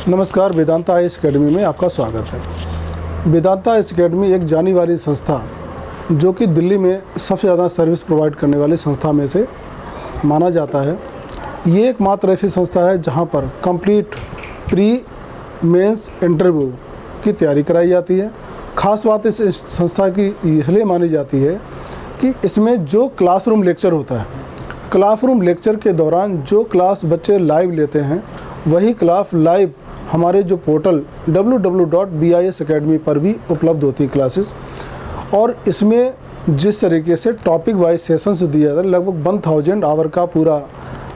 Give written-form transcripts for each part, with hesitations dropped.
नमस्कार, Vedanta IAS academy में आपका स्वागत है। वेदांता आईएएस अकेडमी एक जानी वाली संस्था जो कि दिल्ली में सबसे ज़्यादा सर्विस प्रोवाइड करने वाली संस्था में से माना जाता है। ये एकमात्र ऐसी संस्था है जहां पर कंप्लीट प्री मेंस इंटरव्यू की तैयारी कराई जाती है। ख़ास बात इस संस्था की इसलिए मानी जाती है कि इसमें जो क्लासरूम लेक्चर होता है, क्लासरूम लेक्चर के दौरान जो क्लास बच्चे लाइव लेते हैं वही क्लास लाइव हमारे जो पोर्टल www.bisacademy पर भी उपलब्ध होती है क्लासेस। और इसमें जिस तरीके से टॉपिक वाइज सेशंस दिया जाता है, लगभग 1000 आवर का पूरा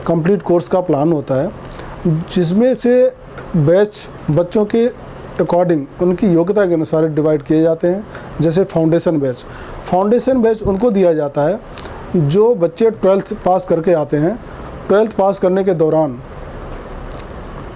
कंप्लीट कोर्स का प्लान होता है, जिसमें से बैच बच्चों के अकॉर्डिंग उनकी योग्यता के अनुसार डिवाइड किए जाते हैं। जैसे फाउंडेशन बैच उनको दिया जाता है जो बच्चे 12th पास करके आते हैं। 12th पास करने के दौरान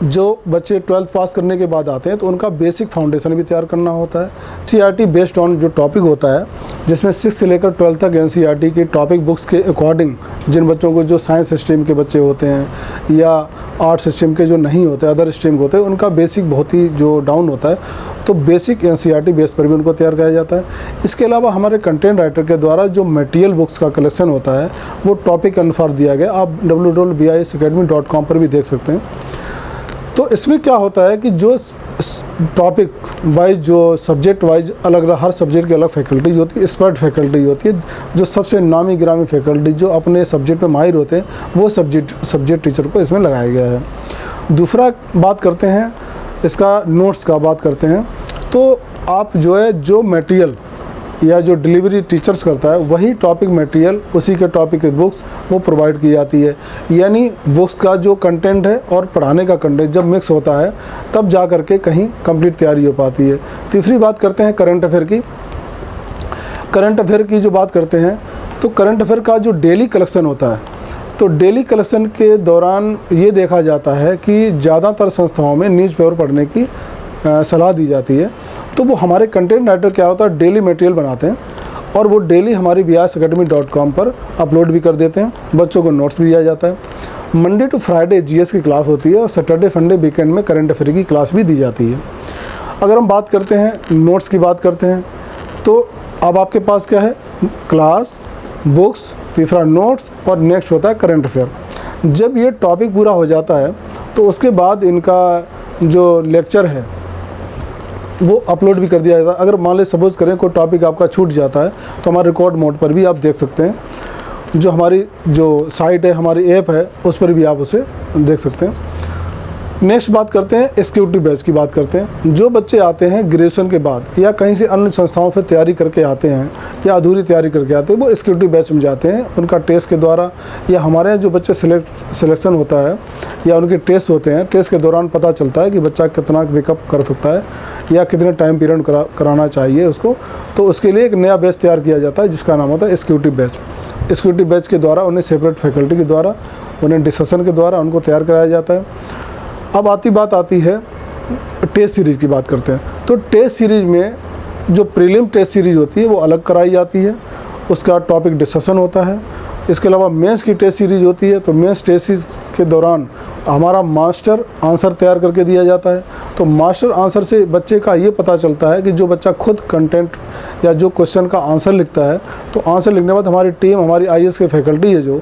जो बच्चे 12th पास करने के बाद आते हैं तो उनका बेसिक फाउंडेशन भी तैयार करना होता है। एनसीईआरटी बेस्ड ऑन जो टॉपिक होता है, जिसमें 6 से लेकर 12 तक एनसीईआरटी की टॉपिक बुक्स के अकॉर्डिंग जिन बच्चों को जो साइंस स्ट्रीम के बच्चे होते हैं या आर्ट्स स्ट्रीम के जो नहीं होते, अदर स्ट्रीम के होते हैं, उनका बेसिक बहुत ही जो डाउन होता है, तो बेसिक एनसीईआरटी बेस पर भी उनको तैयार किया जाता है। इसके अलावा हमारे कंटेंट राइटर के द्वारा जो मटेरियल बुक्स का कलेक्शन होता है वो टॉपिक के अनुसार दिया गया। आप www.bisacademy.com पर भी देख सकते हैं। तो इसमें क्या होता है कि जो टॉपिक वाइज, जो सब्जेक्ट वाइज अलग अलग, हर सब्जेक्ट की अलग फैकल्टीज होती है, एक्सपर्ट फैकल्टी होती है, जो सबसे नामी गिरामी फैकल्टी जो अपने सब्जेक्ट में माहिर होते हैं, वो सब्जेक्ट टीचर को इसमें लगाया गया है। दूसरा बात करते हैं इसका नोट्स का बात करते हैं। तो आप जो मटेरियल या जो डिलीवरी टीचर्स करता है वही टॉपिक मटेरियल, उसी के टॉपिक की बुक्स वो प्रोवाइड की जाती है। यानी बुक्स का जो कंटेंट है और पढ़ाने का कंटेंट जब मिक्स होता है तब जा कर के कहीं कंप्लीट तैयारी हो पाती है। तीसरी बात करते हैं करंट अफेयर की। करंट अफेयर की जो बात करते हैं तो करंट अफेयर का जो डेली कलेक्शन होता है, तो डेली कलेक्शन के दौरान ये देखा जाता है कि ज़्यादातर संस्थाओं में न्यूज़पेपर पढ़ने की सलाह दी जाती है। तो वो हमारे कंटेंट राइटर क्या होता है, डेली मटेरियल बनाते हैं और वो डेली हमारी bisacademy.com पर अपलोड भी कर देते हैं। बच्चों को नोट्स भी दिया जाता है। मंडे टू फ्राइडे जीएस की क्लास होती है और सैटरडे संडे वीकेंड में करंट अफेयर की क्लास भी दी जाती है। अगर हम बात करते हैं नोट्स की बात करते हैं तो अब आपके पास क्या है, क्लास, बुक्स, तीसरा नोट्स और नेक्स्ट होता है करंट अफेयर। जब ये टॉपिक पूरा हो जाता है तो उसके बाद इनका जो लेक्चर है वो अपलोड भी कर दिया जाता है। अगर मान लें सपोज करें कोई टॉपिक आपका छूट जाता है तो हमारे रिकॉर्ड मोड पर भी आप देख सकते हैं। जो हमारी जो साइट है, हमारी ऐप है, उस पर भी आप उसे देख सकते हैं। नेक्स्ट बात करते हैं एक्सिक्यूटिव बैच की बात करते हैं। जो बच्चे आते हैं ग्रेजुएशन के बाद या कहीं से अन्य संस्थाओं से तैयारी करके आते हैं या अधूरी तैयारी करके आते हैं, वो एक्सिक्यूटिव बैच में जाते हैं। उनका टेस्ट के द्वारा या हमारे यहाँ जो बच्चे सिलेक्शन होता है या उनके टेस्ट होते हैं, टेस्ट के दौरान पता चलता है कि बच्चा कितना मेकअप कर सकता है या कितने टाइम पीरियड कराना चाहिए उसको। तो उसके लिए एक नया बैच तैयार किया जाता है जिसका नाम होता है एक्सिक्यूटिव बैच। एक्सिक्यूटिव बैच के द्वारा उन्हें सेपरेट फैकल्टी के द्वारा, उन्हें डिस्कशन के द्वारा उनको तैयार कराया जाता है। अब बात आती है टेस्ट सीरीज़ की बात करते हैं। तो टेस्ट सीरीज़ में जो प्रीलिम टेस्ट सीरीज़ होती है वो अलग कराई जाती है, उसका टॉपिक डिस्कशन होता है। इसके अलावा मेंस की टेस्ट सीरीज़ होती है, तो मेंस टेस्ट सीरीज़ के दौरान हमारा मास्टर आंसर तैयार करके दिया जाता है। तो मास्टर आंसर से बच्चे का ये पता चलता है कि जो बच्चा खुद कंटेंट या जो क्वेश्चन का आंसर लिखता है, तो आंसर लिखने के बाद हमारी टीम, हमारी आईएएस की फैकल्टी है जो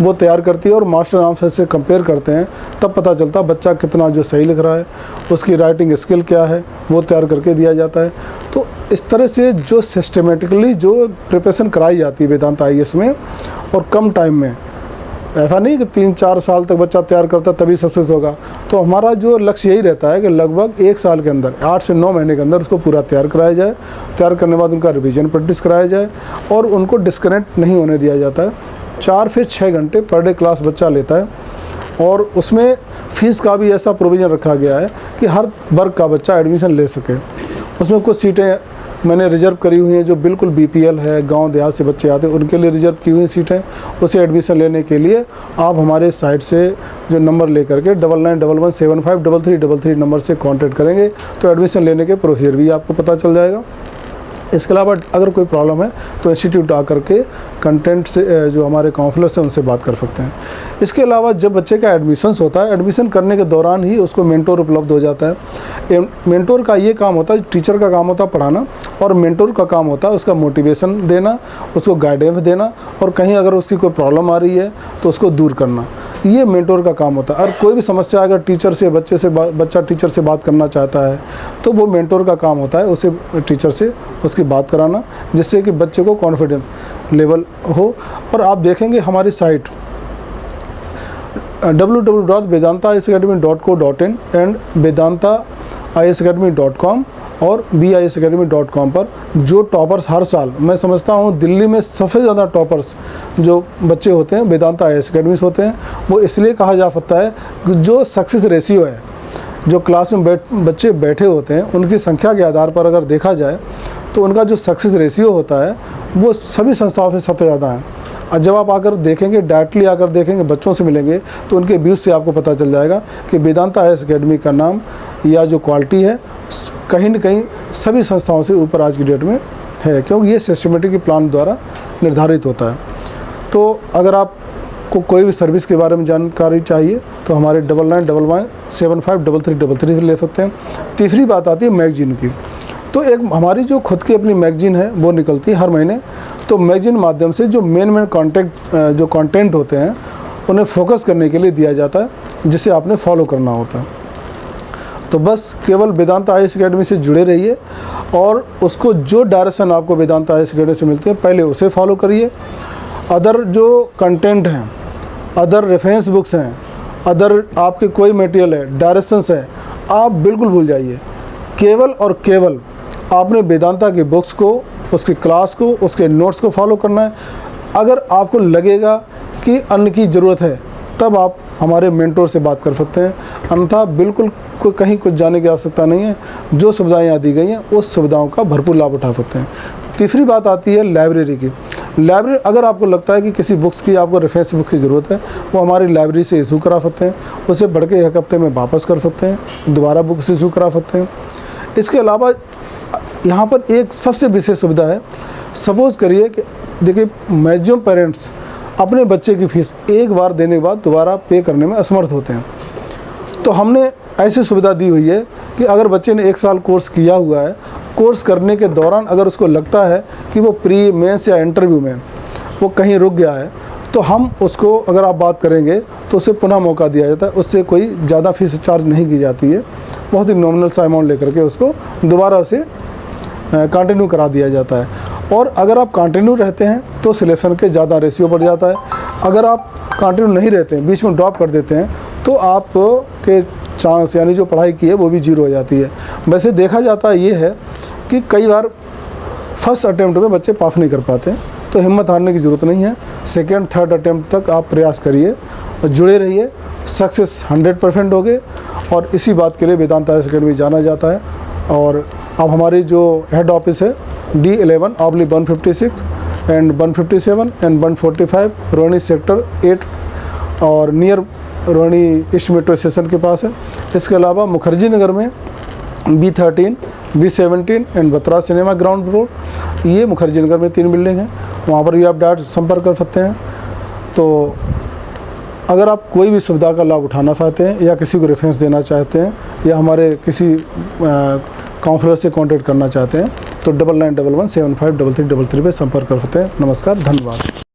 वो तैयार करती है और मास्टर आंसर से कंपेयर करते हैं, तब पता चलता है बच्चा कितना जो सही लिख रहा है, उसकी राइटिंग स्किल क्या है, वो तैयार करके दिया जाता है। तो इस तरह से जो सिस्टमेटिकली जो प्रिपरेशन कराई जाती है वेदांता आईएएस में, और कम टाइम में, ऐसा नहीं कि 3-4 साल तक बच्चा तैयार करता तभी सक्सेस होगा। तो हमारा जो लक्ष्य यही रहता है कि लगभग 1 साल के अंदर, 8 से 9 महीने के अंदर उसको पूरा तैयार कराया जाए। तैयार करने के बाद उनका रिवीजन प्रैक्टिस कराया जाए और उनको डिस्कनेक्ट नहीं होने दिया जाता है। 4 से 6 घंटे पर डे क्लास बच्चा लेता है और उसमें फ़ीस का भी ऐसा प्रोविज़न रखा गया है कि हर वर्ग का बच्चा एडमिशन ले सके। उसमें कुछ सीटें मैंने रिजर्व करी हुई हैं जो बिल्कुल बीपीएल है, गांव देहात से बच्चे आते हैं, उनके लिए रिजर्व की हुई सीटें। उसे एडमिशन लेने के लिए आप हमारे साइट से जो नंबर लेकर के 9911753333 नंबर से कांटेक्ट करेंगे तो एडमिशन लेने के प्रोसीजर भी आपको पता चल जाएगा। इसके अलावा अगर कोई प्रॉब्लम है तो इंस्टीट्यूट आकर के कंटेंट से जो हमारे काउंसलर्स हैं उनसे बात कर सकते हैं। इसके अलावा जब बच्चे का एडमिशन्स होता है, एडमिशन करने के दौरान ही उसको मेंटोर उपलब्ध हो जाता है। मेंटोर का ये काम होता है, टीचर का काम होता है पढ़ाना, और मेंटोर का काम होता है उसका मोटिवेशन देना, उसको गाइडेंस देना, और कहीं अगर उसकी कोई प्रॉब्लम आ रही है तो उसको दूर करना। ये मेंटोर का काम होता है। और कोई भी समस्या अगर बच्चा टीचर से बात करना चाहता है तो वो मेंटोर का काम होता है उसे टीचर से उसकी बात कराना, जिससे कि बच्चे को कॉन्फिडेंस लेवल हो। और आप देखेंगे हमारी साइट www.vedantaisacademy.co.in एंड vedantaiacademy.com और bisacademy.com पर जो टॉपर्स हर साल, मैं समझता हूँ दिल्ली में सबसे ज़्यादा टॉपर्स जो बच्चे होते हैं वेदांता IAS अकेडमी होते हैं। वो इसलिए कहा जा सकता है कि जो सक्सेस रेशियो है, जो क्लास में बच्चे बैठे होते हैं उनकी संख्या के आधार पर अगर देखा जाए तो उनका जो सक्सेस रेशियो होता है वो सभी संस्थाओं से सबसे ज़्यादा है। और जब आप आकर देखेंगे, डायरेक्टली आकर देखेंगे, बच्चों से मिलेंगे, तो उनके व्यूज़ से आपको पता चल जाएगा कि वेदांता IAS अकेडमी का नाम या जो क्वालिटी है कहीं न कहीं सभी संस्थाओं से ऊपर आज की डेट में है, क्योंकि ये सिस्टमेटिक प्लान द्वारा निर्धारित होता है। तो अगर आपको कोई भी सर्विस के बारे में जानकारी चाहिए तो हमारे 9911753333 ले सकते हैं। तीसरी बात आती है मैगजीन की। तो एक हमारी जो खुद की अपनी मैगजीन है वो निकलती है हर महीने। तो मैगजीन माध्यम से जो मेन कंटेंट होते हैं उन्हें फोकस करने के लिए दिया जाता है, जिसे आपने फॉलो करना होता है। तो बस केवल वेदांता IAS अकेडमी से जुड़े रहिए और उसको जो डायरेक्शन आपको वेदांता IAS अकेडमी से मिलती है पहले उसे फॉलो करिए। अदर जो कंटेंट हैं, अदर रेफरेंस बुक्स हैं, अदर आपके कोई मटेरियल है, डायरेक्शंस है, आप बिल्कुल भूल जाइए। केवल और केवल आपने वेदांता की बुक्स को, उसकी क्लास को, उसके नोट्स को फॉलो करना है। अगर आपको लगेगा कि अन्य की ज़रूरत है तब आप हमारे मेंटोर से बात कर सकते हैं, अन्यथा बिल्कुल कहीं कुछ जाने की आवश्यकता नहीं है। जो सुविधाएं यहाँ दी गई हैं उस सुविधाओं का भरपूर लाभ उठा सकते हैं। तीसरी बात आती है लाइब्रेरी की। लाइब्रेरी, अगर आपको लगता है कि किसी बुक्स की आपको रेफरेंस बुक की ज़रूरत है, वो हमारी लाइब्रेरी से इशू करा सकते हैं, उसे पढ़ के 1 हफ्ते में वापस कर सकते हैं, दोबारा बुक्स इशू करा सकते हैं। इसके अलावा यहाँ पर एक सबसे विशेष सुविधा है। सपोज़ करिए कि देखिए मैक्सिमम पेरेंट्स अपने बच्चे की फ़ीस एक बार देने के बाद दोबारा पे करने में असमर्थ होते हैं। तो हमने ऐसी सुविधा दी हुई है कि अगर बच्चे ने 1 साल कोर्स किया हुआ है, कोर्स करने के दौरान अगर उसको लगता है कि वो प्री मेंस या इंटरव्यू में वो कहीं रुक गया है, तो हम उसको, अगर आप बात करेंगे तो उसे पुनः मौका दिया जाता है। उससे कोई ज़्यादा फीस चार्ज नहीं की जाती है, बहुत ही नॉमिनल सा अमाउंट लेकर के उसको दोबारा उसे कंटिन्यू करा दिया जाता है। और अगर आप कंटिन्यू रहते हैं तो सिलेक्शन के ज़्यादा रेशियो बढ़ जाता है। अगर आप कंटिन्यू नहीं रहते हैं, बीच में ड्रॉप कर देते हैं, तो आप के चांस यानी जो पढ़ाई की है वो भी 0 हो जाती है। वैसे देखा जाता है ये है कि कई बार फर्स्ट अटेम्प्ट में बच्चे पास नहीं कर पाते हैं, तो हिम्मत हारने की ज़रूरत नहीं है। सेकेंड, थर्ड अटेम्प्ट तक आप प्रयास करिए और जुड़े रहिए, सक्सेस 100% होगे। और इसी बात के लिए वेदांता IAS अकेडमी जाना जाता है। और अब हमारी जो हेड ऑफिस है D11/156 and 157 and 145 Rohini sector 8 और near Rohini east metro station के पास है। इसके अलावा मुखर्जी नगर में B13, B17 and Batra cinema ground floor, ये मुखर्जी नगर में 3 बिल्डिंग हैं, वहाँ पर भी आप डायरेक्ट संपर्क कर सकते हैं। तो अगर आप कोई भी सुविधा का लाभ उठाना चाहते हैं या किसी को रेफरेंस देना चाहते हैं या हमारे किसी काउंसलर से कांटेक्ट करना चाहते हैं तो 9911753333 पे संपर्क कर सकते हैं। नमस्कार, धन्यवाद।